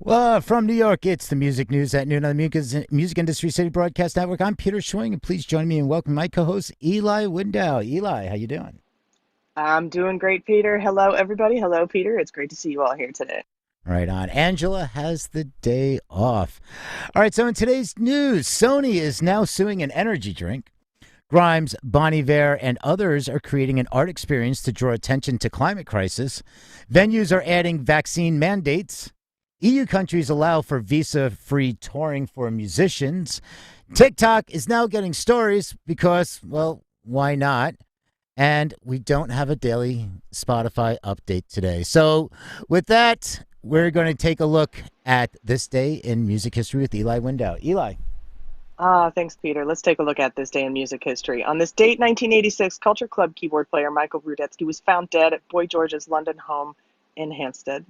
Well, from New York, it's the music news at noon on the Music Industry City Broadcast Network. I'm Peter Schwing, and please join me in welcoming my co-host Eli Window. Eli, how you doing? I'm doing great, Peter. Hello, everybody. Hello, Peter. It's great to see you all here today. Right on. Angela has the day off. All right, so in today's news, Sony is now suing an energy drink. Grimes, Bon Iver, and others are creating an art experience to draw attention to climate crisis. Venues are adding vaccine mandates. EU countries allow for visa-free touring for musicians. TikTok is now getting stories because, well, why not? And we don't have a daily Spotify update today. So, with that, we're going to take a look at this day in music history with Eli Window. Eli. Thanks, Peter. Let's take a look at this day in music history. On this date, 1986, Culture Club keyboard player Michael Rudetsky was found dead at Boy George's London home in Hampstead.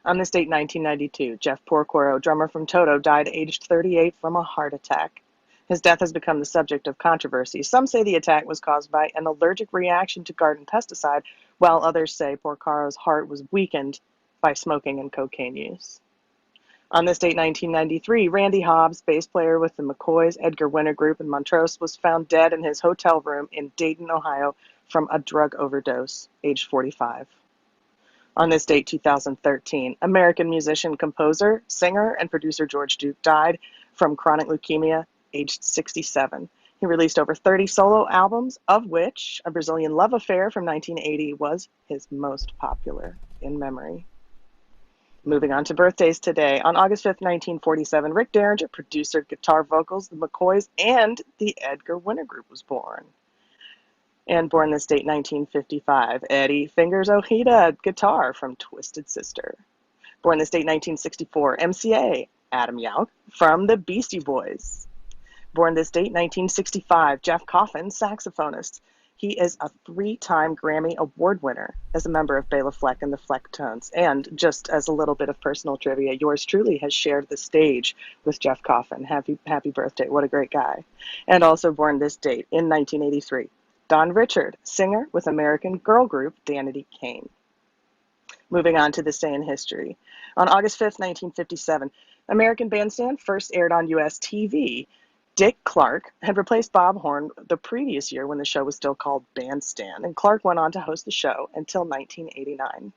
On this date, 1992, Jeff Porcaro, drummer from Toto, died aged 38 from a heart attack. His death has become the subject of controversy. Some say the attack was caused by an allergic reaction to garden pesticide, while others say Porcaro's heart was weakened by smoking and cocaine use. On this date, 1993, Randy Hobbs, bass player with the McCoys, Edgar Winter Group in Montrose, was found dead in his hotel room in Dayton, Ohio, from a drug overdose, aged 45. On this date, 2013, American musician, composer, singer, and producer George Duke died from chronic leukemia, aged 67. He released over 30 solo albums, of which A Brazilian Love Affair from 1980 was his most popular in memory. Moving on to birthdays today. On August 5th, 1947, Rick Derringer, producer, guitar, vocals, the McCoys, and the Edgar Winter Group was born. And born this date, 1955, Eddie Fingers Ojeda, guitar from Twisted Sister. Born this date, 1964, MCA, Adam Yauch from the Beastie Boys. Born this date, 1965, Jeff Coffin, saxophonist. He is a three-time Grammy Award winner as a member of Bela Fleck and the Flecktones. And just as a little bit of personal trivia, yours truly has shared the stage with Jeff Coffin. Happy birthday. What a great guy. And also born this date in 1983, Don Richard, singer with American girl group Danity Kane. Moving on to this day in history. On August 5th, 1957, American Bandstand first aired on U.S. TV. Dick Clark had replaced Bob Horn the previous year when the show was still called Bandstand, and Clark went on to host the show until 1989.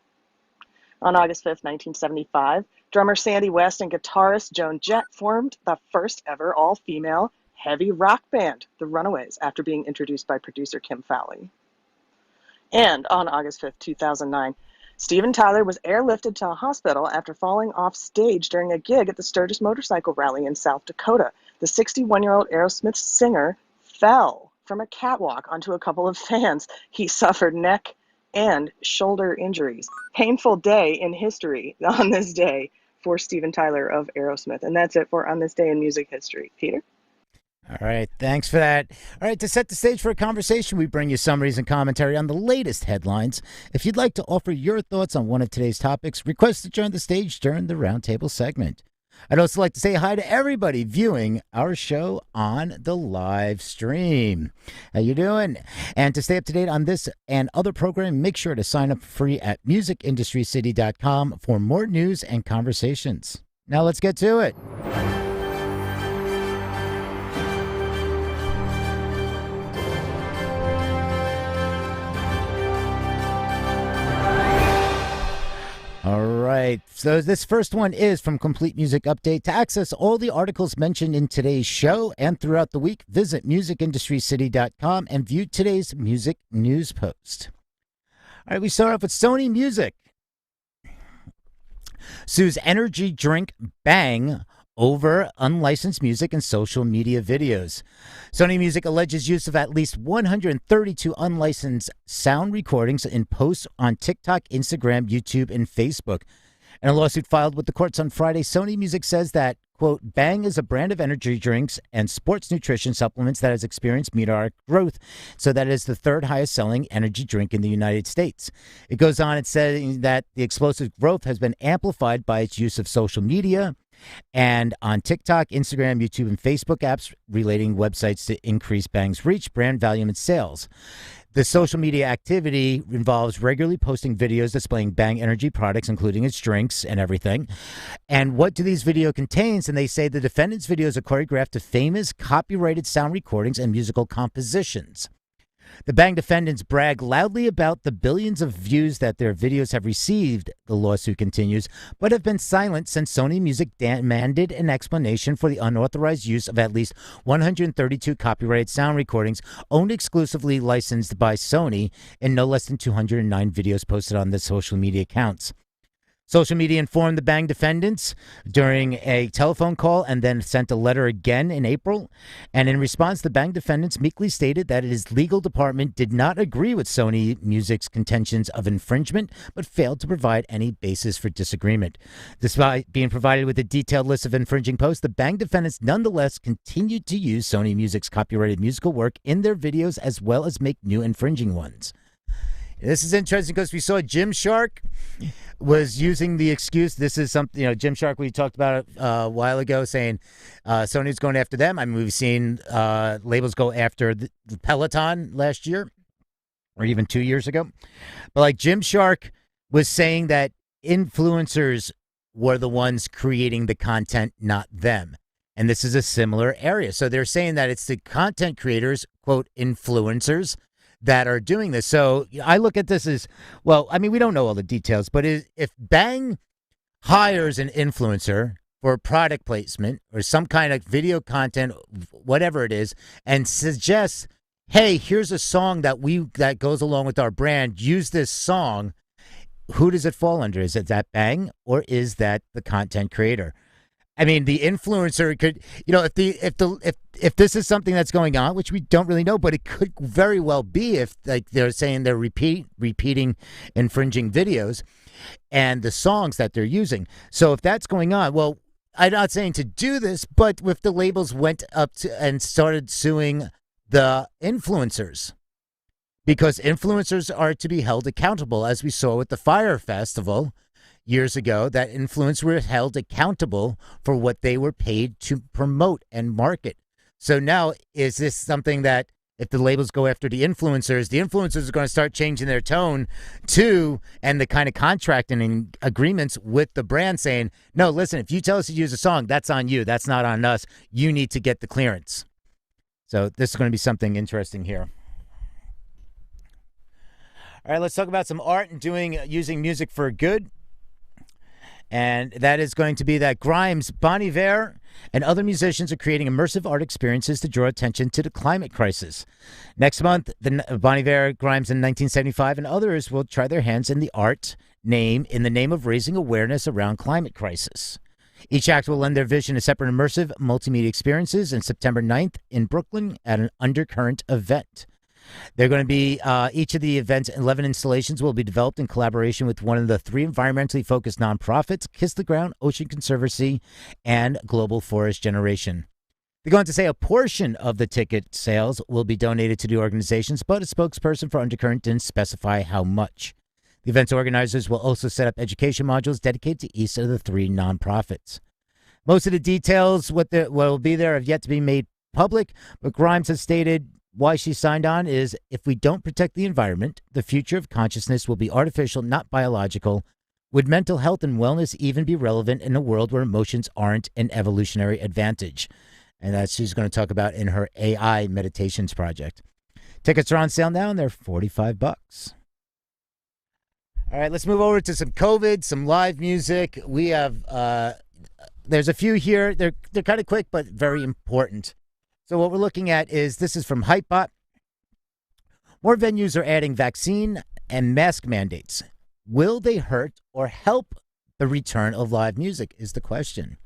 On August 5th, 1975, drummer Sandy West and guitarist Joan Jett formed the first ever all-female heavy rock band, the Runaways, after being introduced by producer Kim Fowley. And on August 5th, 2009, Steven Tyler was airlifted to a hospital after falling off stage during a gig at the Sturgis Motorcycle Rally in South Dakota. The 61-year-old Aerosmith singer fell from a catwalk onto a couple of fans. He suffered neck and shoulder injuries. Painful day in history on this day for Steven Tyler of Aerosmith. And that's it for On This Day in Music History. Peter? All right, thanks for that. All right, to set the stage for a conversation, we bring you summaries and commentary on the latest headlines. If you'd like to offer your thoughts on one of today's topics, request to join the stage during the roundtable segment. I'd also like to say hi to everybody viewing our show on the live stream. How you doing? And to stay up to date on this and other programming, make sure to sign up for free at musicindustrycity.com for more news and conversations. Now let's get to it. All right. So this first one is from Complete Music Update. To access all the articles mentioned in today's show and throughout the week, visit musicindustrycity.com and view today's music news post. All right, we start off with Sony Music. Sues energy drink Bang over unlicensed music and social media videos. Sony Music alleges use of at least 132 unlicensed sound recordings in posts on TikTok, Instagram, YouTube, and Facebook. In a lawsuit filed with the courts on Friday, Sony Music says that, quote, Bang is a brand of energy drinks and sports nutrition supplements that has experienced meteoric growth, so that it is the third highest selling energy drink in the United States. It goes on and says that the explosive growth has been amplified by its use of social media and on TikTok, Instagram, YouTube, and Facebook apps relating websites to increase Bang's reach, brand value, and sales. The social media activity involves regularly posting videos displaying Bang Energy products, including its drinks and everything. And what do these videos contains? And they say the defendants' videos are choreographed to famous copyrighted sound recordings and musical compositions. The Bang defendants brag loudly about the billions of views that their videos have received, the lawsuit continues, but have been silent since Sony Music demanded an explanation for the unauthorized use of at least 132 copyrighted sound recordings owned exclusively licensed by Sony in no less than 209 videos posted on the social media accounts. Social media informed the Bang defendants during a telephone call and then sent a letter again in April. And in response, the Bang defendants meekly stated that its legal department did not agree with Sony Music's contentions of infringement, but failed to provide any basis for disagreement. Despite being provided with a detailed list of infringing posts, the Bang defendants nonetheless continued to use Sony Music's copyrighted musical work in their videos as well as make new infringing ones. This is interesting because we saw Gymshark was using the excuse. This is something, Gymshark, we talked about it a while ago, saying Sony's going after them. I mean, we've seen labels go after the Peloton last year or even 2 years ago. But like Gymshark was saying that influencers were the ones creating the content, not them. And this is a similar area. So they're saying that it's the content creators, quote, influencers, that are doing this. So I look at this as, well, I mean, we don't know all the details, but if Bang hires an influencer for product placement or some kind of video content, whatever it is, and suggests, hey, here's a song that goes along with our brand, use this song, who does it fall under? Is it that Bang or is that the content creator? I mean, the influencer could, if this is something that's going on, which we don't really know, but it could very well be if like they're saying they're repeating infringing videos and the songs that they're using. So if that's going on, well, I'm not saying to do this, but if the labels went up to and started suing the influencers, because influencers are to be held accountable, as we saw with the Fire Festival years ago, that influencers were held accountable for what they were paid to promote and market. So now, is this something that if the labels go after the influencers are going to start changing their tone too, and the kind of contracting and agreements with the brand saying, no, listen, if you tell us to use a song, that's on you. That's not on us. You need to get the clearance. So this is going to be something interesting here. All right, let's talk about some art and using music for good. And that is going to be that Grimes, Bon Iver, and other musicians are creating immersive art experiences to draw attention to the climate crisis. Next month, Bon Iver, Grimes in 1975, and others will try their hands in the art in the name of raising awareness around climate crisis. Each act will lend their vision to separate immersive multimedia experiences on September 9th in Brooklyn at an Undercurrent event. They're going to be, each of the event's 11 installations will be developed in collaboration with one of the 3 environmentally focused nonprofits, Kiss the Ground, Ocean Conservancy, and Global Forest Generation. They're going to say a portion of the ticket sales will be donated to the organizations, but a spokesperson for Undercurrent didn't specify how much. The event's organizers will also set up education modules dedicated to each of the 3 nonprofits. Most of the details, what will be there, have yet to be made public, but Grimes has stated why she signed on is, if we don't protect the environment, the future of consciousness will be artificial, not biological. Would mental health and wellness even be relevant in a world where emotions aren't an evolutionary advantage? And that's she's going to talk about in her AI meditations project. Tickets are on sale now, and they're $45. All right, let's move over to some COVID, some live music. We have, there's a few here. They're kind of quick, but very important. So what we're looking at is, this is from Hypebot. More venues are adding vaccine and mask mandates. Will they hurt or help the return of live music is the question.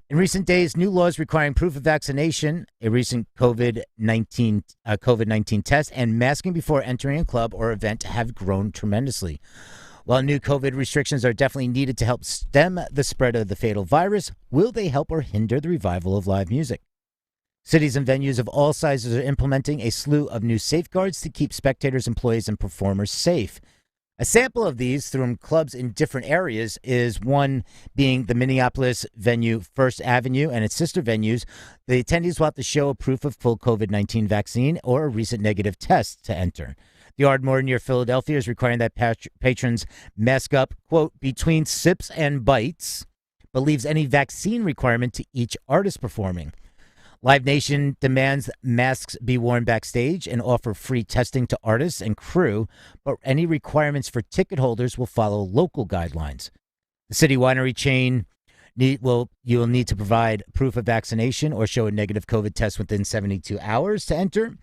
In recent days, new laws requiring proof of vaccination, a recent COVID-19 test, and masking before entering a club or event have grown tremendously. While new COVID restrictions are definitely needed to help stem the spread of the fatal virus, will they help or hinder the revival of live music? Cities and venues of all sizes are implementing a slew of new safeguards to keep spectators, employees, and performers safe. A sample of these from clubs in different areas is one being the Minneapolis venue First Avenue and its sister venues. The attendees will have to show a proof of full COVID-19 vaccine or a recent negative test to enter. The Ardmore near Philadelphia is requiring that patrons mask up, quote, between sips and bites, but leaves any vaccine requirement to each artist performing. Live Nation demands masks be worn backstage and offer free testing to artists and crew, but any requirements for ticket holders will follow local guidelines. The city winery chain you'll need to provide proof of vaccination or show a negative COVID test within 72 hours to enter.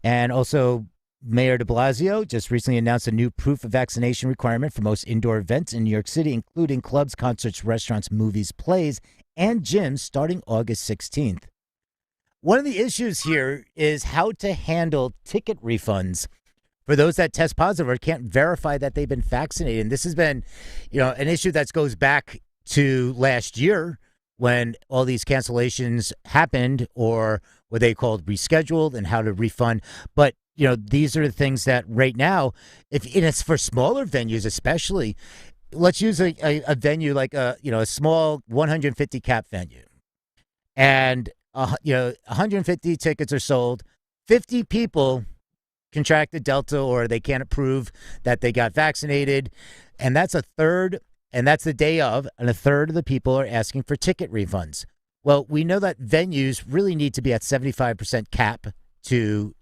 And also, Mayor de Blasio just recently announced a new proof of vaccination requirement for most indoor events in New York City, including clubs, concerts, restaurants, movies, plays, and gyms starting August 16th. One of the issues here is how to handle ticket refunds for those that test positive or can't verify that they've been vaccinated. And this has been, an issue that goes back to last year when all these cancellations happened, or what they called rescheduled, and how to refund. But, these are the things that right now, and it's for smaller venues especially, let's use a venue like a small 150 cap venue. And 150 tickets are sold. 50 people contracted Delta, or they can't prove that they got vaccinated, and that's a third. And that's the day of, and a third of the people are asking for ticket refunds. Well, we know that venues really need to be at 75% cap to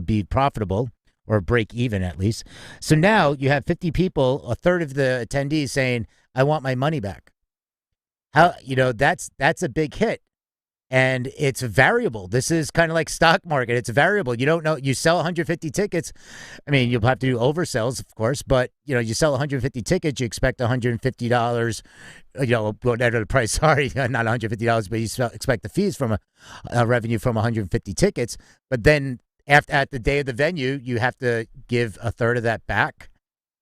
be profitable or break even at least. So now you have 50 people, a third of the attendees saying, "I want my money back." How that's a big hit. And it's variable. This is kind of like stock market. It's variable. You don't know. You sell 150 tickets. I mean, you'll have to do oversells, of course, but, you sell 150 tickets, you expect $150, whatever the price, sorry, not $150, but you expect the fees from a revenue from 150 tickets. But then at the day of the venue, you have to give a third of that back.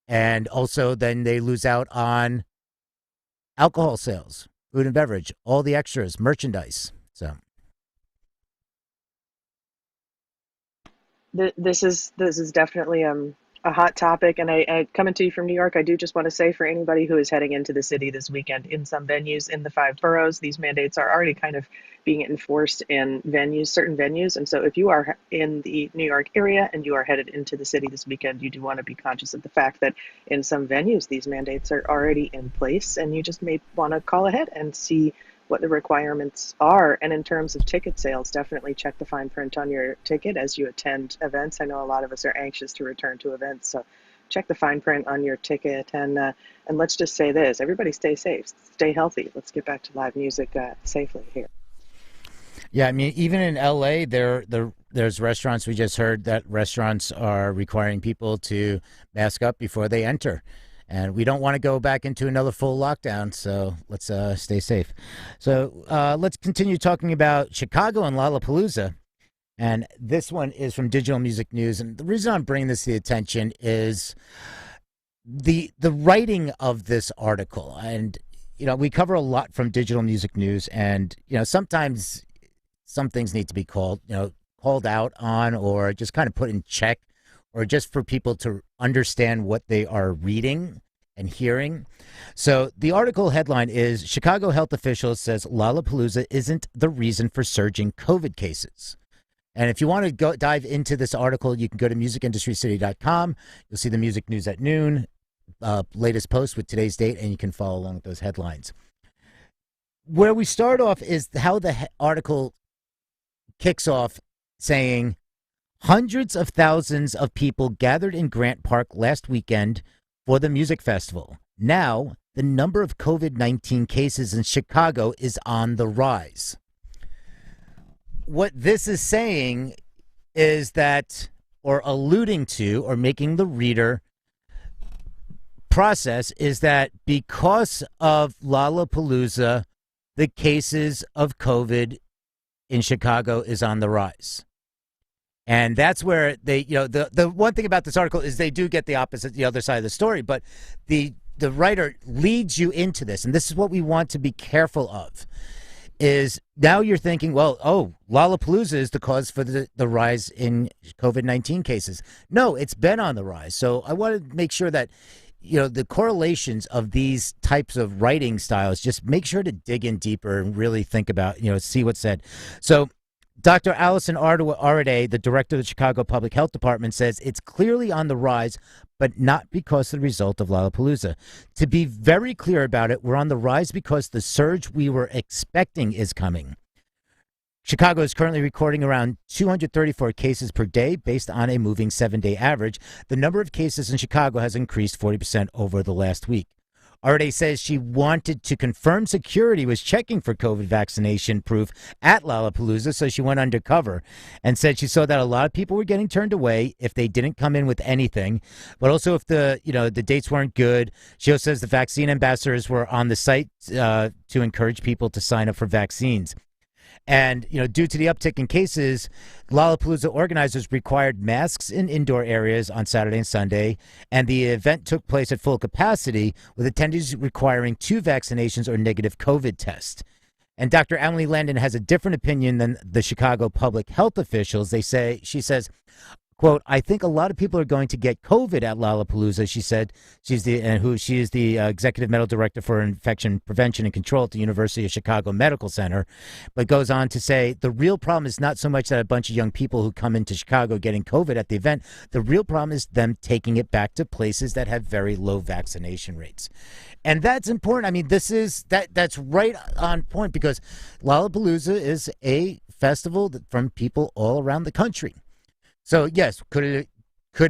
And also then they lose out on alcohol sales, food and beverage, all the extras, merchandise. So this is definitely a hot topic, and I coming to you from New York, I do just want to say, for anybody who is heading into the city this weekend, in some venues in the 5 boroughs, these mandates are already kind of being enforced in certain venues. And so if you are in the New York area and you are headed into the city this weekend, you do want to be conscious of the fact that in some venues these mandates are already in place, and you just may want to call ahead and see what the requirements are. And in terms of ticket sales, definitely check the fine print on your ticket as you attend events. I know a lot of us are anxious to return to events, so check the fine print on your ticket. And let's just say this: everybody stay safe, stay healthy. Let's get back to live music safely here. Yeah, I mean, even in LA, there's restaurants. We just heard that restaurants are requiring people to mask up before they enter. And we don't want to go back into another full lockdown, so let's stay safe. So let's continue talking about Chicago and Lollapalooza. And this one is from Digital Music News. And the reason I'm bringing this to the attention is the writing of this article. And, we cover a lot from Digital Music News. And, sometimes some things need to be called out on, or just kind of put in check, or just for people to understand what they are reading and hearing. So the article headline is, Chicago health officials says Lollapalooza isn't the reason for surging COVID cases. And if you want to go dive into this article, you can go to musicindustrycity.com. You'll see the music news at noon, latest post with today's date, and you can follow along with those headlines. Where we start off is how the article kicks off, saying, hundreds of thousands of people gathered in Grant Park last weekend for the music festival. Now, the number of COVID-19 cases in Chicago is on the rise. What this is saying is that, or alluding to, or making the reader process, is that because of Lollapalooza, the cases of COVID in Chicago is on the rise. And that's where they, the one thing about this article is they do get the other side of the story, but the writer leads you into this, and this is what we want to be careful of, is now you're thinking, well, oh, Lollapalooza is the cause for the rise in COVID-19 cases. No, it's been on the rise. So I want to make sure that, the correlations of these types of writing styles, just make sure to dig in deeper and really think about, see what's said. So Dr. Allison Arade, the director of the Chicago Public Health Department, says it's clearly on the rise, but not because of the result of Lollapalooza. To be very clear about it, we're on the rise because the surge we were expecting is coming. Chicago is currently recording around 234 cases per day based on a moving 7-day average. The number of cases in Chicago has increased 40% over the last week. Arde says she wanted to confirm security was checking for COVID vaccination proof at Lollapalooza, so she went undercover and said she saw that a lot of people were getting turned away if they didn't come in with anything, but also if the dates weren't good. She also says the vaccine ambassadors were on the site to encourage people to sign up for vaccines. And, due to the uptick in cases, Lollapalooza organizers required masks in indoor areas on Saturday and Sunday, and the event took place at full capacity, with attendees requiring 2 vaccinations or negative COVID tests. And Dr. Emily Landon has a different opinion than the Chicago public health officials. She says, quote, I think a lot of people are going to get COVID at Lollapalooza, she said. She is the executive medical director for infection prevention and control at the University of Chicago Medical Center, but goes on to say the real problem is not so much that a bunch of young people who come into Chicago getting COVID at the event. The real problem is them taking it back to places that have very low vaccination rates. And that's important. I mean, that's right on point, because Lollapalooza is a festival from people all around the country. So, yes, could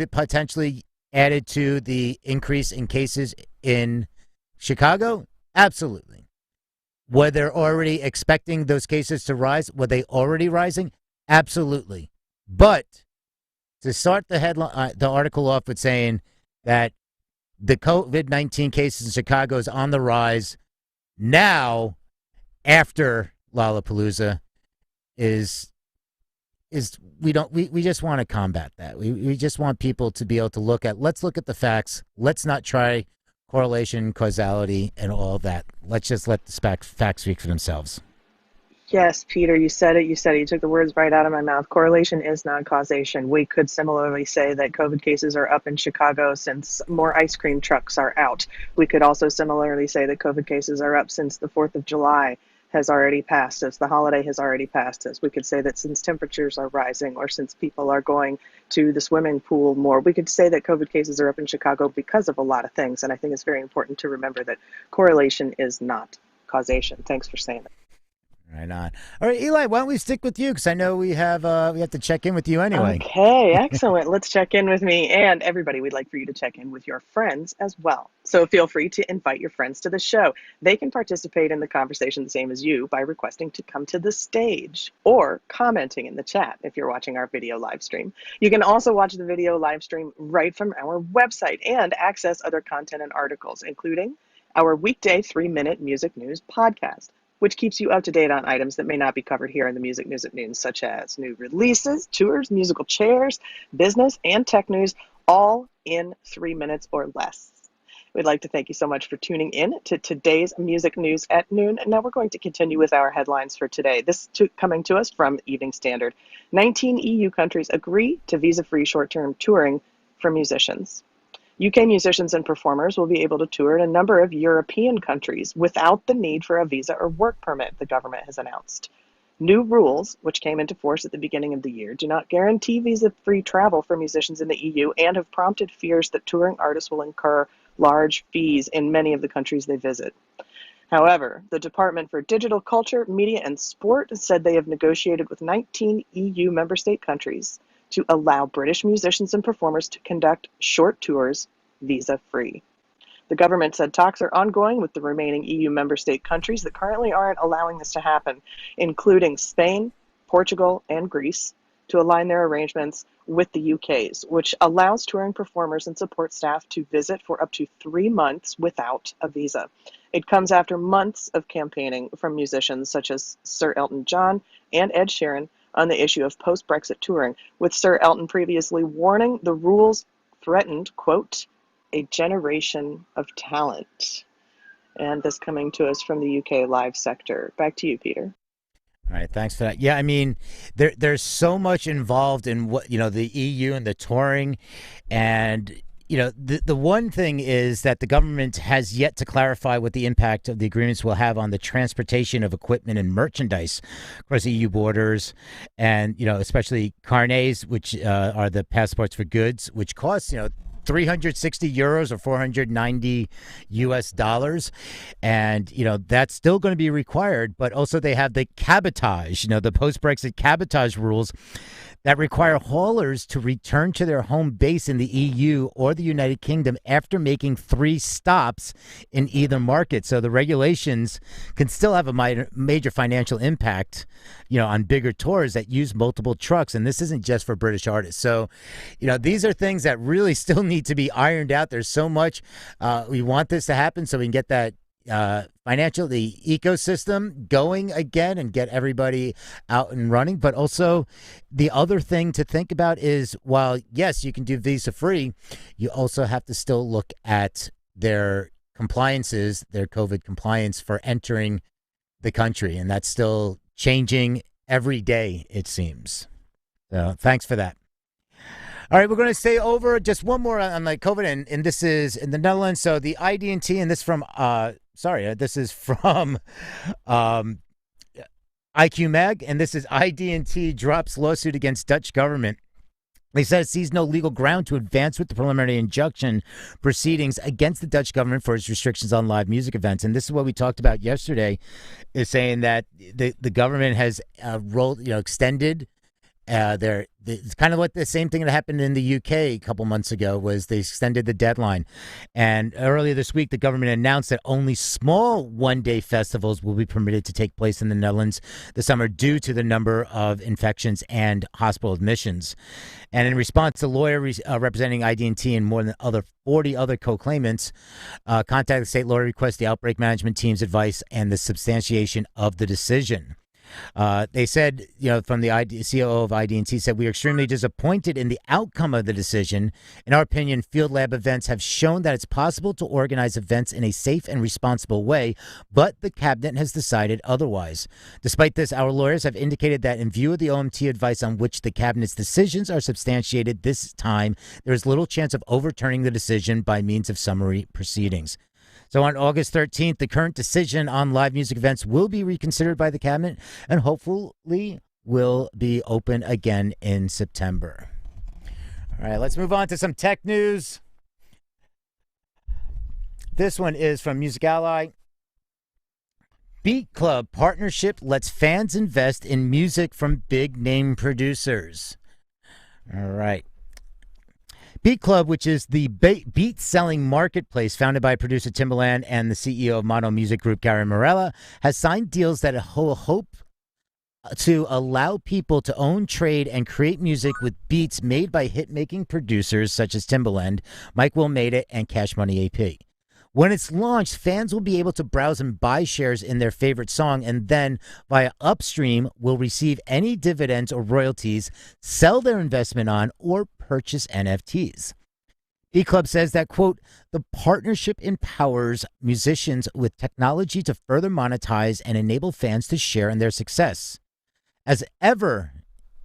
it potentially added to the increase in cases in Chicago? Absolutely. Were they already expecting those cases to rise? Were they already rising? Absolutely. But to start the article off with saying that the COVID-19 cases in Chicago is on the rise now after Lollapalooza we just want to combat that. We just want people to be able to let's look at the facts. Let's not try correlation, causality, and all that. Let's just let the facts speak for themselves. Yes, Peter, you said it. You took the words right out of my mouth. Correlation is not causation. We could similarly say that COVID cases are up in Chicago since more ice cream trucks are out. We could also similarly say that COVID cases are up since the 4th of July has already passed us. The holiday has already passed us. We could say that since temperatures are rising, or since people are going to the swimming pool more. We could say that COVID cases are up in Chicago because of a lot of things. And I think it's very important to remember that correlation is not causation. Thanks for saying that. Right on. All right, Eli, why don't we stick with you? Because I know we have to check in with you anyway. Okay, excellent. Let's check in with me. And everybody, we'd like for you to check in with your friends as well. So feel free to invite your friends to the show. They can participate in the conversation the same as you by requesting to come to the stage or commenting in the chat if you're watching our video live stream. You can also watch the video live stream right from our website and access other content and articles, including our weekday 3-minute music news podcast, which keeps you up to date on items that may not be covered here in the Music News at Noon, such as new releases, tours, musical chairs, business, and tech news, all in 3 minutes or less. We'd like to thank you so much for tuning in to today's Music News at Noon. And now we're going to continue with our headlines for today. This coming to us from Evening Standard. 19 EU countries agree to visa-free short-term touring for musicians. UK musicians and performers will be able to tour in a number of European countries without the need for a visa or work permit, the government has announced. New rules, which came into force at the beginning of the year, do not guarantee visa-free travel for musicians in the EU and have prompted fears that touring artists will incur large fees in many of the countries they visit. However, the Department for Digital Culture, Media and Sport said they have negotiated with 19 EU member state countries to allow British musicians and performers to conduct short tours visa-free. The government said talks are ongoing with the remaining EU member state countries that currently aren't allowing this to happen, including Spain, Portugal, and Greece, to align their arrangements with the UK's, which allows touring performers and support staff to visit for up to 3 months without a visa. It comes after months of campaigning from musicians such as Sir Elton John and Ed Sheeran on the issue of post-Brexit touring, with Sir Elton previously warning the rules threatened, quote, a generation of talent. And this coming to us from the UK live sector. Back to you, Peter. All right, thanks for that. Yeah, I mean, there's so much involved in what, the EU and the touring, and the one thing is that the government has yet to clarify what the impact of the agreements will have on the transportation of equipment and merchandise across EU borders, and especially carnets, which are the passports for goods, which cost 360 euros or 490 US dollars. And, that's still going to be required. But also they have the cabotage, the post-Brexit cabotage rules that require haulers to return to their home base in the EU or the United Kingdom after making 3 stops in either market. So the regulations can still have a major financial impact, on bigger tours that use multiple trucks. And this isn't just for British artists. So, these are things that really still need to be ironed out. There's so much. We want this to happen so we can get that the ecosystem going again and get everybody out and running. But also the other thing to think about is, while yes, you can do visa free, you also have to still look at their compliances, their COVID compliance for entering the country. And that's still changing every day, it seems. So thanks for that. All right, we're going to stay over just one more on like COVID, and this is in the Netherlands. So the ID&T, and this from this is from IQ Mag, and this is ID&T drops lawsuit against Dutch government. They said it sees no legal ground to advance with the preliminary injunction proceedings against the Dutch government for its restrictions on live music events. And this is what we talked about yesterday, is saying that the government has extended it's kind of like the same thing that happened in the UK a couple months ago, was they extended the deadline. And earlier this week, the government announced that only small one-day festivals will be permitted to take place in the Netherlands this summer due to the number of infections and hospital admissions. And in response, the lawyer representing ID&T and more than 40 other co-claimants contacted the state lawyer to request the outbreak management team's advice and the substantiation of the decision. They said, from the COO of ID&T said, we are extremely disappointed in the outcome of the decision. In our opinion, field lab events have shown that it's possible to organize events in a safe and responsible way, but the cabinet has decided otherwise. Despite this, our lawyers have indicated that in view of the OMT advice on which the cabinet's decisions are substantiated this time, there is little chance of overturning the decision by means of summary proceedings. So on August 13th, the current decision on live music events will be reconsidered by the cabinet and hopefully will be open again in September. All right, let's move on to some tech news. This one is from Music Ally. Beat Club partnership lets fans invest in music from big name producers. All right. Beat Club, which is the beat-selling marketplace founded by producer Timbaland and the CEO of Mono Music Group, Gary Morella, has signed deals that hope to allow people to own, trade, and create music with beats made by hit-making producers such as Timbaland, Mike Will Made It, and Cash Money AP. When it's launched, fans will be able to browse and buy shares in their favorite song, and then via Upstream will receive any dividends or royalties, sell their investment on, or purchase NFTs. Beat Club says that, quote, the partnership empowers musicians with technology to further monetize and enable fans to share in their success. As ever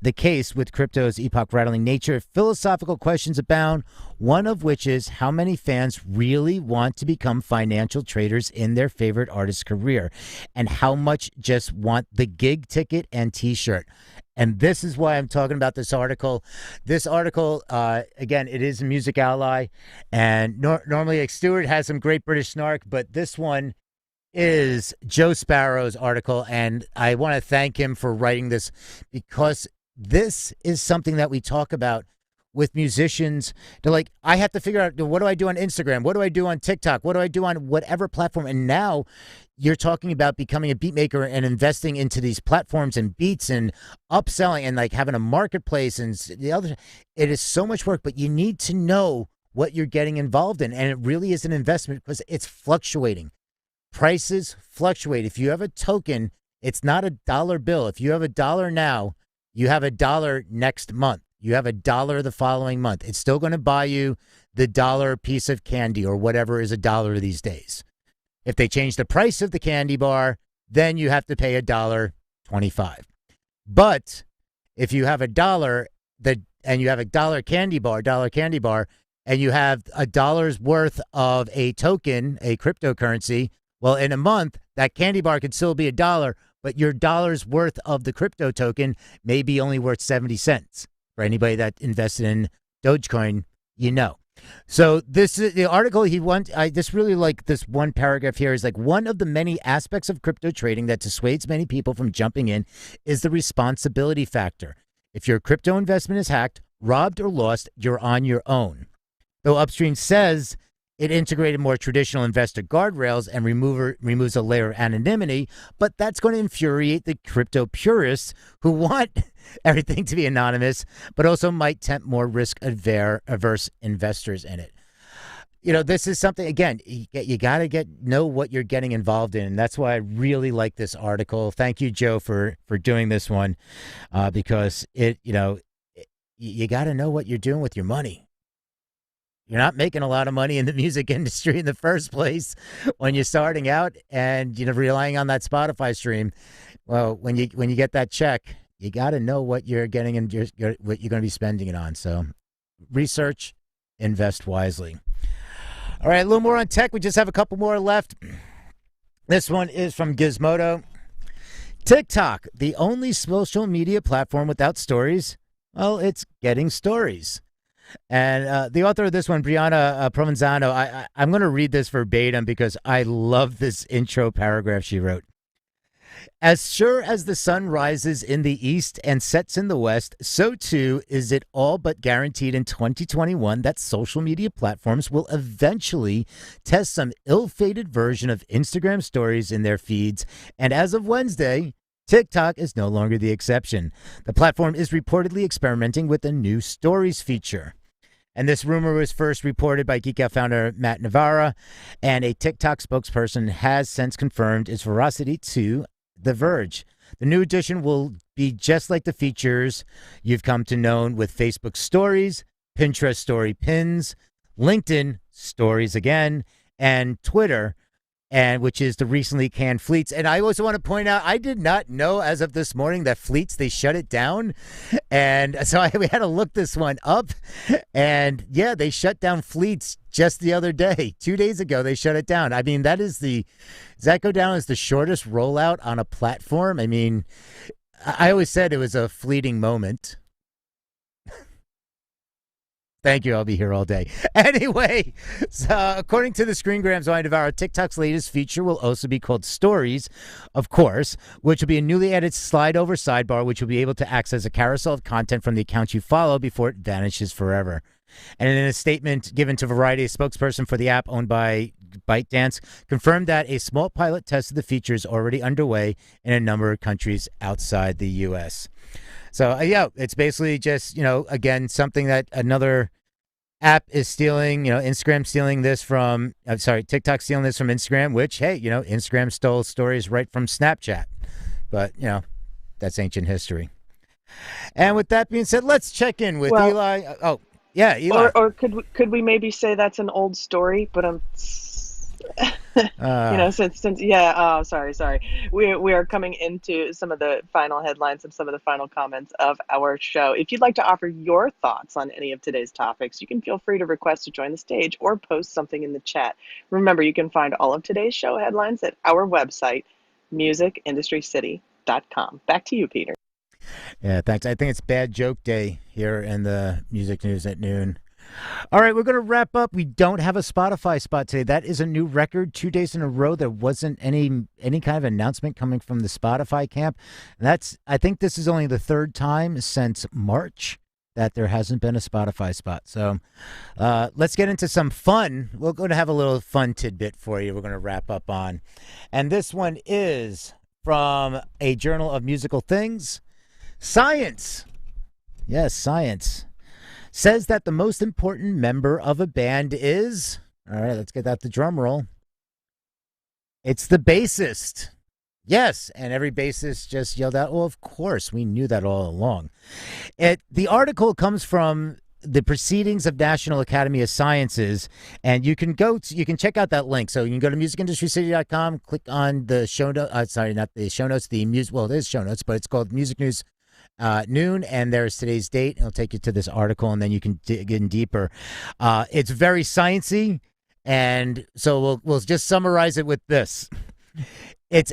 the case with crypto's epoch-rattling nature, philosophical questions abound, one of which is how many fans really want to become financial traders in their favorite artist's career, and how much just want the gig ticket and T-shirt. And this is why I'm talking about this article. This article, again, it is a Music Ally, and normally Stuart has some great British snark, but this one is Joe Sparrow's article, and I want to thank him for writing this, because this is something that we talk about with musicians. They're like, I have to figure out, what do I do on Instagram? What do I do on TikTok? What do I do on whatever platform? And now you're talking about becoming a beat maker and investing into these platforms and beats and upselling and like having a marketplace and the other. It is so much work, but you need to know what you're getting involved in. And it really is an investment because it's fluctuating. Prices fluctuate. If you have a token, it's not a dollar bill. If you have $1 now, you have $1 next month. You have $1 the following month. It's still going to buy you the dollar piece of candy or whatever is $1 these days. If they change the price of the candy bar, then you have to pay $1.25. But if you have and you have a dollar candy bar, and you have $1 worth of a token, a cryptocurrency, well, in a month, that candy bar could still be $1, but your dollar's worth of the crypto token may be only worth 70 cents. For anybody that invested in Dogecoin, you know. So this is the article I just really like this one paragraph here is like one of the many aspects of crypto trading that dissuades many people from jumping in is the responsibility factor. If your crypto investment is hacked, robbed, or lost, you're on your own. Though Upstream says it integrated more traditional investor guardrails and removes a layer of anonymity, but that's going to infuriate the crypto purists who want everything to be anonymous, but also might tempt more risk-averse investors in it. You know, this is something, again, you got to know what you're getting involved in. And that's why I really like this article. Thank you, Joe, for doing this one, because you got to know what you're doing with your money. You're not making a lot of money in the music industry in the first place when you're starting out and, relying on that Spotify stream. Well, when you get that check, you got to know what you're getting and what you're going to be spending it on. So research, invest wisely. All right, a little more on tech. We just have a couple more left. This one is from Gizmodo. TikTok, the only social media platform without stories. Well, it's getting stories. And the author of this one, Brianna Provenzano, I'm going to read this verbatim because I love this intro paragraph she wrote. As sure as the sun rises in the east and sets in the west, so too is it all but guaranteed in 2021 that social media platforms will eventually test some ill-fated version of Instagram stories in their feeds. And as of Wednesday, TikTok is no longer the exception. The platform is reportedly experimenting with a new stories feature. And this rumor was first reported by Geek Out founder Matt Navarra, and a TikTok spokesperson has since confirmed its veracity to The Verge. The new edition will be just like the features you've come to know with Facebook Stories, Pinterest Story Pins, LinkedIn Stories again, and Twitter, and which is the recently canned Fleets. And I also want to point out, I did not know as of this morning that Fleets, they shut it down. And so we had to look this one up. And yeah, they shut down Fleets just the other day. 2 days ago, they shut it down. I mean, does that go down as the shortest rollout on a platform? I mean, I always said it was a fleeting moment. Thank you. I'll be here all day. Anyway, so according to the Screengrams by Navarro, TikTok's latest feature will also be called Stories, of course, which will be a newly added slide over sidebar, which will be able to access a carousel of content from the account you follow before it vanishes forever. And in a statement given to Variety, a spokesperson for the app owned by ByteDance confirmed that a small pilot test of the feature is already underway in a number of countries outside the U.S. So, yeah, it's basically just, again, something that another app is stealing, Instagram stealing this from, TikTok stealing this from Instagram, which, hey, Instagram stole stories right from Snapchat. But, that's ancient history. And with that being said, let's check in with Eli. Oh, yeah, Eli. Or could we maybe say that's an old story, but sorry. We are coming into some of the final headlines and some of the final comments of our show. If you'd like to offer your thoughts on any of today's topics, you can feel free to request to join the stage or post something in the chat. Remember, you can find all of today's show headlines at our website, musicindustrycity.com. Back to you, Peter. Yeah, thanks. I think it's Bad Joke Day here in the music news at noon. All right, we're going to wrap up. We don't have a Spotify spot today. That is a new record. 2 days in a row, there wasn't any kind of announcement coming from the Spotify camp. And I think this is only the third time since March that there hasn't been a Spotify spot. So let's get into some fun. We're going to have a little fun tidbit for you we're going to wrap up on. And this one is from a Journal of Musical Things. Science. Yes, science. Says that the most important member of a band is, all right, let's get that the drum roll. It's the bassist. Yes, and every bassist just yelled out, well, of course, we knew that all along. The article comes from the Proceedings of National Academy of Sciences, and you can you can check out that link. So you can go to musicindustrycity.com, click on the show notes. Sorry, not the show notes. The music. Well, it is show notes, but it's called Music News noon, and there's today's date. It'll take you to this article, and then you can dig in deeper. It's very sciencey, and so we'll just summarize it with this. It's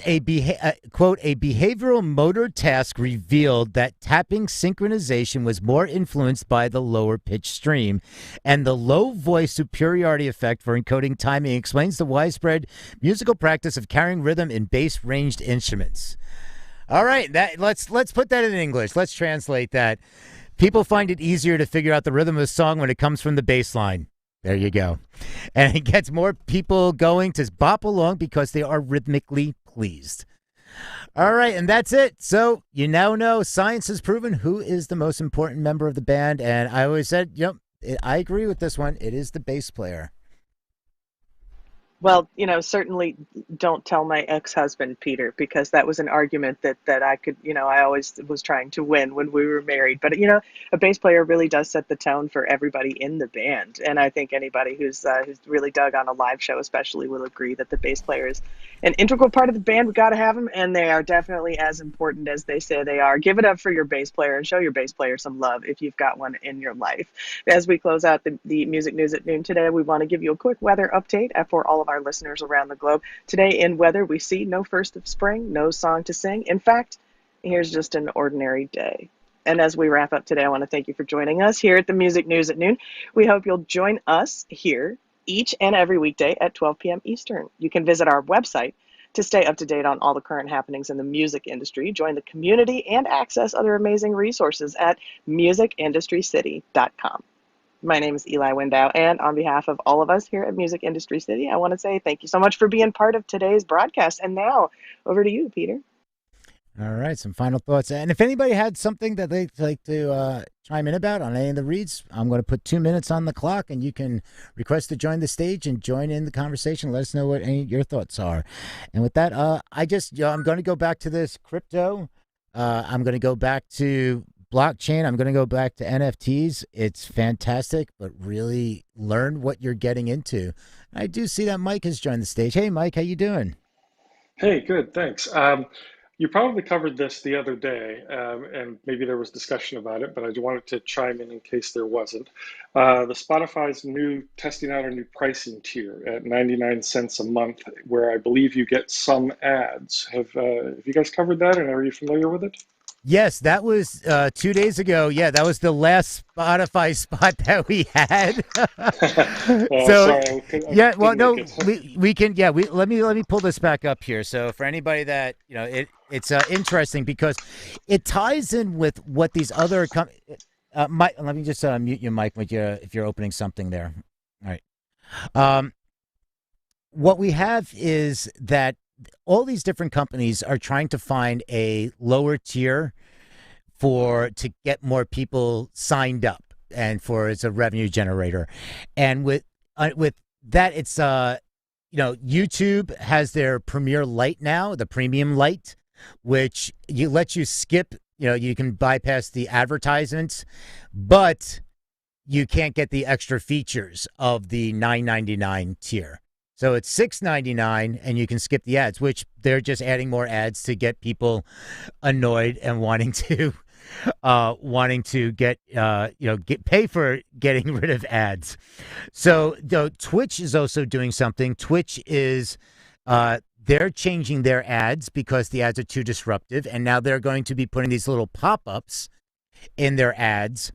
quote, a behavioral motor task revealed that tapping synchronization was more influenced by the lower pitch stream, and the low voice superiority effect for encoding timing explains the widespread musical practice of carrying rhythm in bass ranged instruments. All right, let's put that in English. Let's translate that. People find it easier to figure out the rhythm of a song when it comes from the bass line. There you go. And it gets more people going to bop along because they are rhythmically pleased. All right, and that's it. So you now know science has proven who is the most important member of the band. And I always said, I agree with this one. It is the bass player. Well, certainly don't tell my ex-husband, Peter, because that was an argument that I could, I always was trying to win when we were married. But, a bass player really does set the tone for everybody in the band. And I think anybody who's really dug on a live show especially will agree that the bass player is an integral part of the band. We got to have them, and they are definitely as important as they say they are. Give it up for your bass player and show your bass player some love if you've got one in your life. As we close out the Music News at Noon today, we want to give you a quick weather update for all of our listeners around the globe. Today in weather, we see no first of spring, no song to sing. In fact, here's just an ordinary day. And as we wrap up today, I want to thank you for joining us here at the Music News at Noon. We hope you'll join us here each and every weekday at 12 p.m. Eastern. You can visit our website to stay up to date on all the current happenings in the music industry, join the community, and access other amazing resources at musicindustrycity.com. My name is Eli Window, and on behalf of all of us here at Music Industry City, I want to say thank you so much for being part of today's broadcast. And now, over to you, Peter. All right, some final thoughts. And if anybody had something that they'd like to chime in about on any of the reads, I'm going to put 2 minutes on the clock, and you can request to join the stage and join in the conversation. Let us know what any of your thoughts are. And with that, I'm going to go back to this crypto. I'm going to go back to blockchain. I'm going to go back to NFTs. It's fantastic, but really learn what you're getting into. I do see that Mike has joined the stage. Hey, Mike, how you doing? Hey, good, thanks. You probably covered this the other day, and maybe there was discussion about it, but I wanted to chime in case there wasn't. The Spotify's testing out a new pricing tier at 99 cents a month, where I believe you get some ads. Have you guys covered that, and are you familiar with it? Yes, that was 2 days ago. Yeah, that was the last Spotify spot that we had. We can. Yeah, let me pull this back up here. So for anybody that it's interesting because it ties in with what these other Mike, let me just mute your mic if you're opening something there. All right. What we have is that all these different companies are trying to find a lower tier to get more people signed up and it's a revenue generator. And with that, it's YouTube has their Premier Lite now, the Premium Lite, which lets you skip, you can bypass the advertisements, but you can't get the extra features of the $9.99 tier. So it's $6.99, and you can skip the ads, which they're just adding more ads to get people annoyed and wanting to get pay for getting rid of ads. So Twitch is also doing something. Twitch is they're changing their ads because the ads are too disruptive, and now they're going to be putting these little pop-ups in their ads.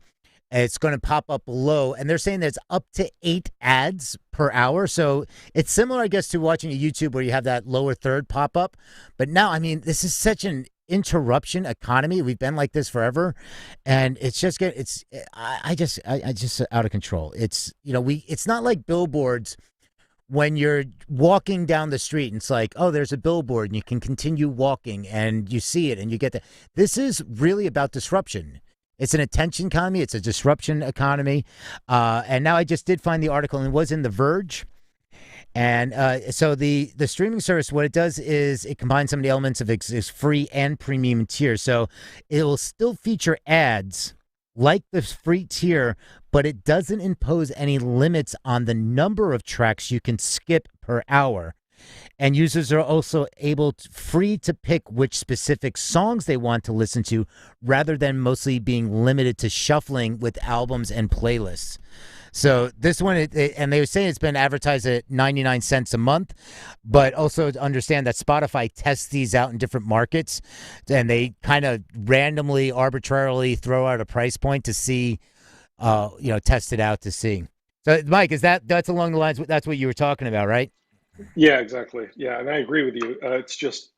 It's going to pop up below, and they're saying there's up to 8 ads per hour. So it's similar, I guess, to watching a YouTube where you have that lower third pop up. But now, I mean, this is such an interruption economy. We've been like this forever, and it's just I just out of control. It's it's not like billboards when you're walking down the street and it's like, oh, there's a billboard and you can continue walking and you see it and you get that. This is really about disruption. It's an attention economy. It's a disruption economy. And now I just did find the article, and it was in The Verge. And so the streaming service, what it does is it combines some of the elements of its free and premium tier. So it will still feature ads like the free tier, but it doesn't impose any limits on the number of tracks you can skip per hour. And users are also free to pick which specific songs they want to listen to, rather than mostly being limited to shuffling with albums and playlists. So this one, and they were saying it's been advertised at 99 cents a month, but also understand that Spotify tests these out in different markets, and they kind of randomly, arbitrarily throw out a price point to see, test it out to see. So, Mike, that's along the lines, that's what you were talking about, right? Yeah, exactly. Yeah, and I agree with you. It's just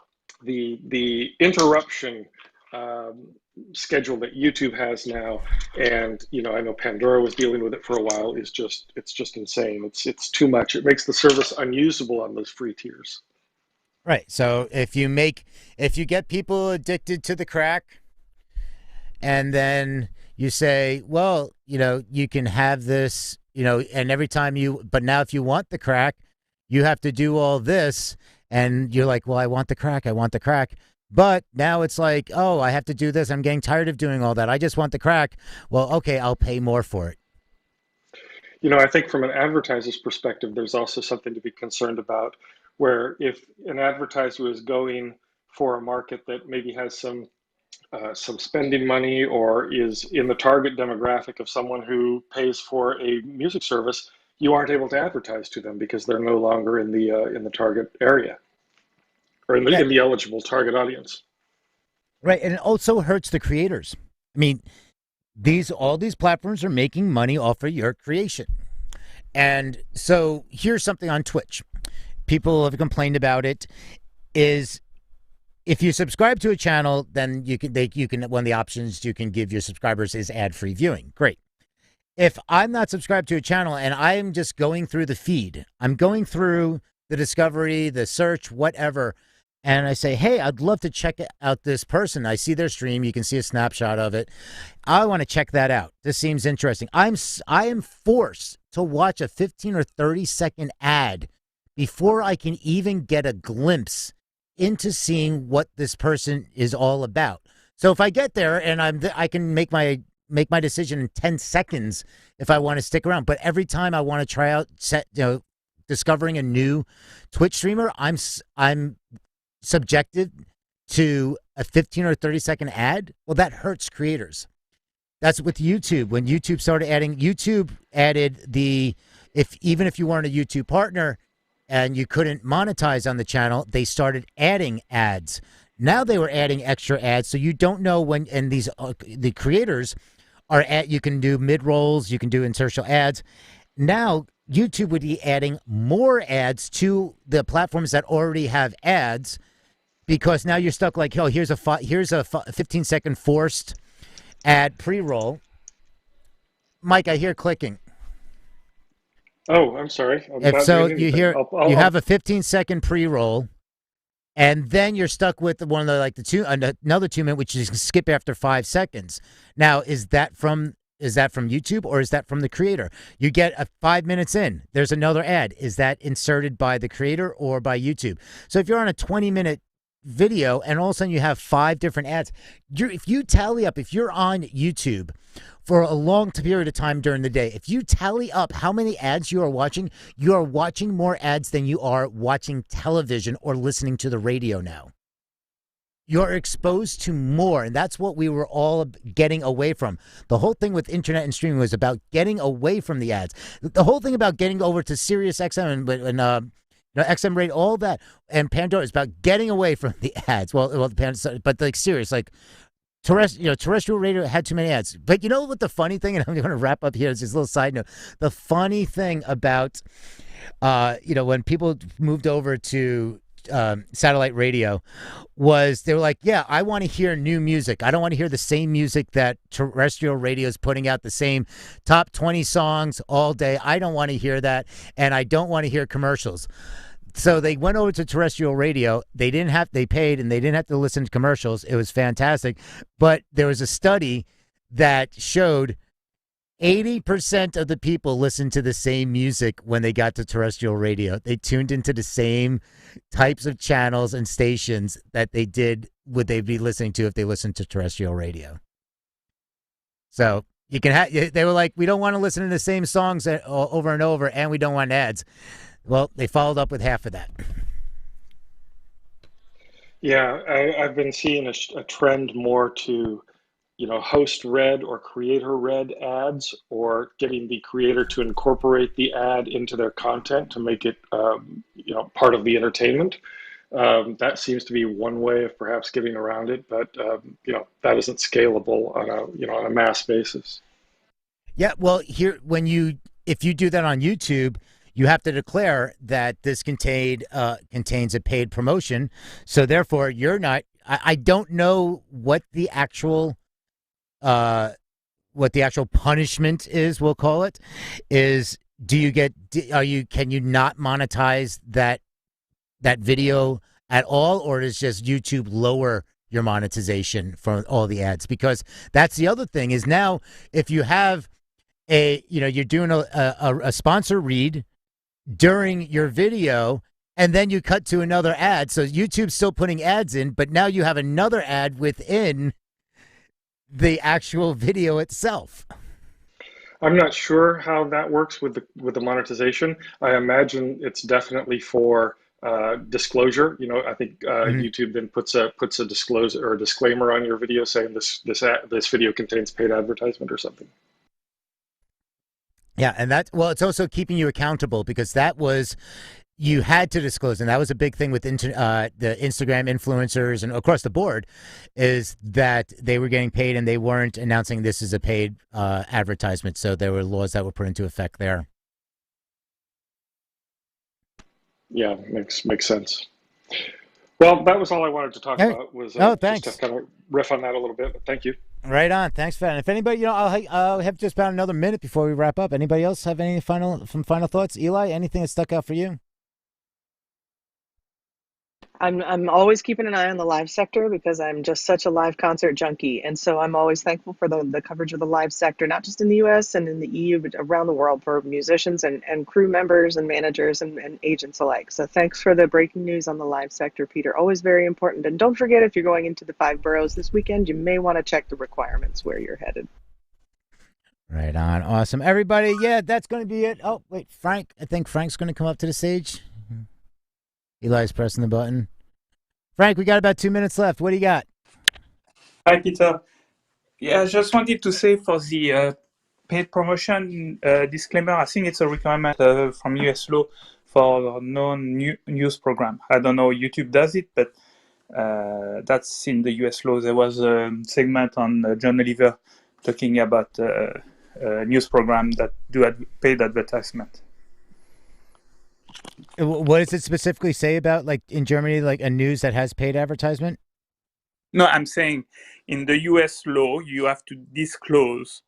the interruption schedule that YouTube has now, and I know Pandora was dealing with it for a while. It's just insane. It's too much. It makes the service unusable on those free tiers. Right. So if you get people addicted to the crack, and then you say, well, you can have this, and every time but now if you want the crack, you have to do all this, and you're like, well, I want the crack. But now it's like, oh, I have to do this. I'm getting tired of doing all that. I just want the crack. Well, okay, I'll pay more for it. I think from an advertiser's perspective, there's also something to be concerned about, where if an advertiser is going for a market that maybe has some spending money, or is in the target demographic of someone who pays for a music service, you aren't able to advertise to them because they're no longer in the target area, or in the eligible target audience. Right, and it also hurts the creators. I mean, all these platforms are making money off of your creation. And so here's something on Twitch. People have complained about it, is if you subscribe to a channel, then you can one of the options you can give your subscribers is ad-free viewing. Great. If I'm not subscribed to a channel and I'm just going through the feed, I'm going through the discovery, the search, whatever, and I say, hey, I'd love to check out this person. I see their stream. You can see a snapshot of it. I want to check that out. This seems interesting. I am forced to watch a 15 or 30-second ad before I can even get a glimpse into seeing what this person is all about. So if I get there and I can make my decision in 10 seconds if I want to stick around. But every time I want to try out discovering a new Twitch streamer, I'm subjected to a 15 or 30-second ad. Well, that hurts creators. That's with YouTube. When YouTube added even if you weren't a YouTube partner and you couldn't monetize on the channel, they started adding ads. Now they were adding extra ads, so you don't know when. And the creators you can do mid-rolls, you can do insertional ads. Now YouTube would be adding more ads to the platforms that already have ads, because now you're stuck like, oh, here's a 15-second forced ad pre-roll. Mike, I hear clicking. Oh, I'm sorry. You have a 15-second pre-roll, and then you're stuck with another 2 minute, which you can skip after 5 seconds. Now, is that from YouTube, or is that from the creator? You get 5 minutes in, there's another ad. Is that inserted by the creator or by YouTube? So if you're on a 20-minute video and all of a sudden you have 5 different ads, if you tally up, if you're on YouTube for a long period of time during the day, if you tally up how many ads you are watching more ads than you are watching television or listening to the radio now. You're exposed to more, and that's what we were all getting away from. The whole thing with internet and streaming was about getting away from the ads. The whole thing about getting over to Sirius XM and XM radio, all that, and Pandora is about getting away from the ads. But like Sirius, like terrestrial radio had too many ads. But you know what the funny thing, and I'm going to wrap up here, is this little side note. The funny thing about, when people moved over to satellite radio was they were like, yeah, I want to hear new music. I don't want to hear the same music that terrestrial radio is putting out, the same top 20 songs all day. I don't want to hear that, and I don't want to hear commercials. So they went over to terrestrial radio. They paid, and they didn't have to listen to commercials. It was fantastic. But there was a study that showed 80% of the people listened to the same music when they got to terrestrial radio. They tuned into the same types of channels and stations that would they be listening to if they listened to terrestrial radio. So You can have. They were like, we don't want to listen to the same songs over and over, and we don't want ads. Well, they followed up with half of that. Yeah, I've been seeing a trend more to, host read or creator read ads, or getting the creator to incorporate the ad into their content to make it, part of the entertainment. That seems to be one way of perhaps getting around it, but that isn't scalable on a mass basis. Yeah, well, if you do that on YouTube, you have to declare that this contains a paid promotion. So therefore, you're not. I don't know what the actual punishment is. We'll call it is. Can you not monetize that video at all, or does just YouTube lower your monetization for all the ads? Because that's the other thing is now if you have you're doing a sponsor read during your video and then you cut to another ad. So YouTube's still putting ads in, but now you have another ad within the actual video itself. I'm not sure how that works with the monetization. I imagine it's definitely for disclosure. I think YouTube then puts a disclosure or a disclaimer on your video saying this video contains paid advertisement or something. Yeah, and it's also keeping you accountable because you had to disclose, and that was a big thing with the Instagram influencers and across the board, is that they were getting paid and they weren't announcing this is a paid advertisement. So there were laws that were put into effect there. Yeah, makes sense. Well, that was all I wanted to talk about. Was thanks. Just to kind of riff on that a little bit. But thank you. Right on. Thanks for that. And if anybody, I'll have just about another minute before we wrap up. Anybody else have any final thoughts? Eli, anything that stuck out for you? I'm always keeping an eye on the live sector because I'm just such a live concert junkie. And so I'm always thankful for the coverage of the live sector, not just in the US and in the EU, but around the world for musicians and crew members and managers and agents alike. So thanks for the breaking news on the live sector, Peter. Always very important. And don't forget, if you're going into the 5 boroughs this weekend, you may want to check the requirements where you're headed. Right on. Awesome. Everybody, yeah, that's going to be it. Oh, wait, Frank. I think Frank's going to come up to the stage. Eli's pressing the button. Frank, we got about 2 minutes left. What do you got? Hi, Peter. Yeah, I just wanted to say for the paid promotion disclaimer, I think it's a requirement from US law for non-news program. I don't know YouTube does it, but that's in the US law. There was a segment on John Oliver talking about a news program that do paid advertisement. What does it specifically say about, like, in Germany, like a news that has paid advertisement? No, I'm saying in the US law, you have to disclose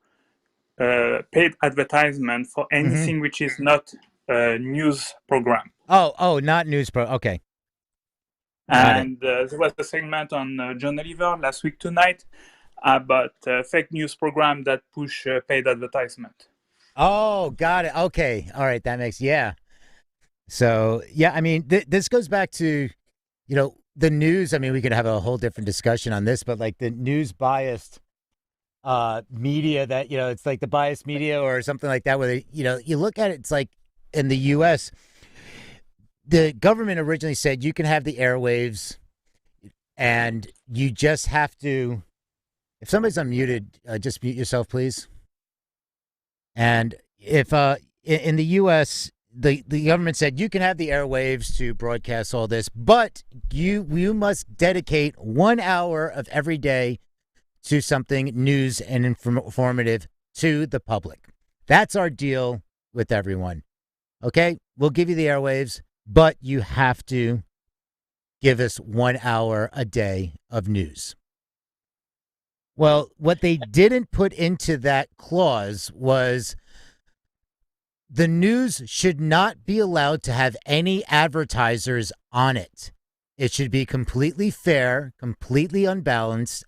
paid advertisement for anything which is not a news program. Oh, not news okay. And there was a segment on John Oliver last week tonight about fake news program that push paid advertisement. Oh, got it. Okay. All right. That makes, yeah. So, yeah, I mean, this goes back to, the news. I mean, we could have a whole different discussion on this, but like the news biased media that, it's like the biased media or something like that, where they, you look at it, it's like in the U.S., the government originally said you can have the airwaves and you just have to, if somebody's unmuted, just mute yourself, please. And if in the U.S., the government said you can have the airwaves to broadcast all this, but you must dedicate 1 hour of every day to something news and informative to the public. That's our deal with everyone. Okay, we'll give you the airwaves, but you have to give us 1 hour a day of news. Well, what they didn't put into that clause was the news should not be allowed to have any advertisers on it. It should be completely fair, completely balanced.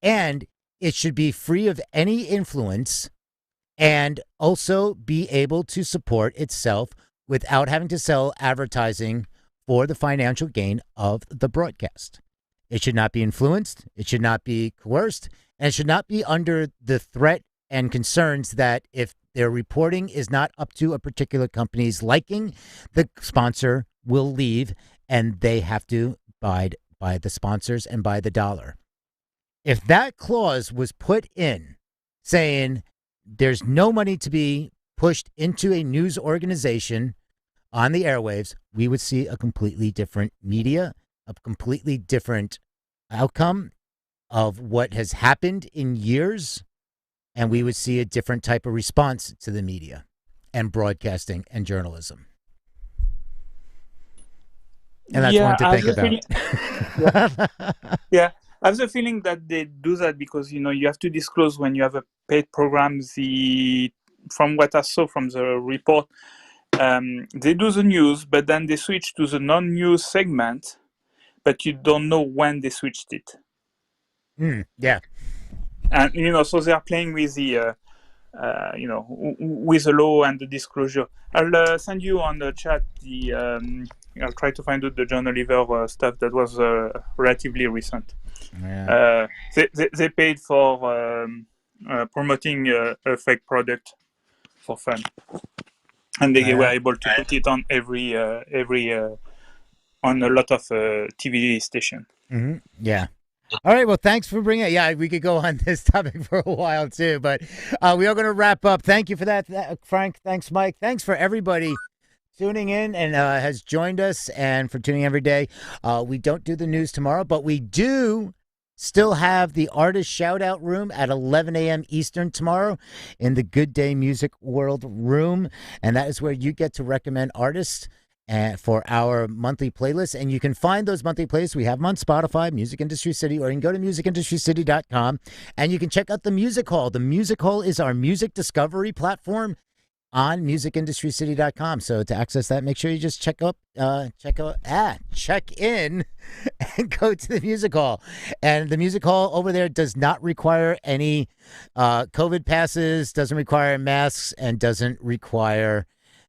And it should be free of any influence and also be able to support itself without having to sell advertising for the financial gain of the broadcast. It should not be influenced. It should not be coerced. and it should not be under the threat and concerns that if their reporting is not up to a particular company's liking, the sponsor will leave and they have to abide by the sponsors and by the dollar. If that clause was put in saying there's no money to be pushed into a news organization on the airwaves, we would see a completely different media, a completely different outcome of what has happened in years, and we would see a different type of response to the media and broadcasting and journalism. And that's one to think about. Yeah. I have the feeling that they do that because, you have to disclose when you have a paid program. From what I saw from the report, they do the news, but then they switch to the non-news segment, but you don't know when they switched it. Yeah. And, so they are playing with the, with the law and the disclosure. I'll send you on the chat I'll try to find out the John Oliver stuff that was relatively recent. Yeah. They paid for promoting a fake product for fun, and they were able to put it on every on a lot of TV station. Mm-hmm. Yeah. All right. Well, thanks for bringing it. Yeah, we could go on this topic for a while too, but we are going to wrap up. Thank you for that, Frank. Thanks, Mike. Thanks for everybody tuning in and has joined us and for tuning every day. We don't do the news tomorrow, but we do still have the artist shout out room at 11 a.m. Eastern tomorrow in the Good Day Music World room. And that is where you get to recommend artists for our monthly playlist. And you can find those monthly playlists. We have them on Spotify, Music Industry City, or you can go to musicindustrycity.com and you can check out the Music Hall. The Music Hall is our music discovery platform on musicindustrycity.com. So to access that, make sure you just check in and go to the Music Hall. And the Music Hall over there does not require any COVID passes, doesn't require masks, and doesn't require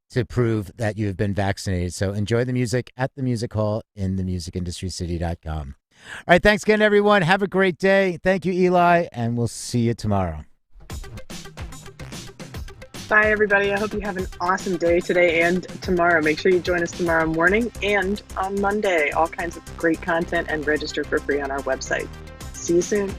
to prove that you have been vaccinated. So enjoy the music at the Music Hall in the musicindustrycity.com. All right, thanks again, everyone. Have a great day. Thank you, Eli, and we'll see you tomorrow. Bye, everybody. I hope you have an awesome day today and tomorrow. Make sure you join us tomorrow morning and on Monday. All kinds of great content, and register for free on our website. See you soon.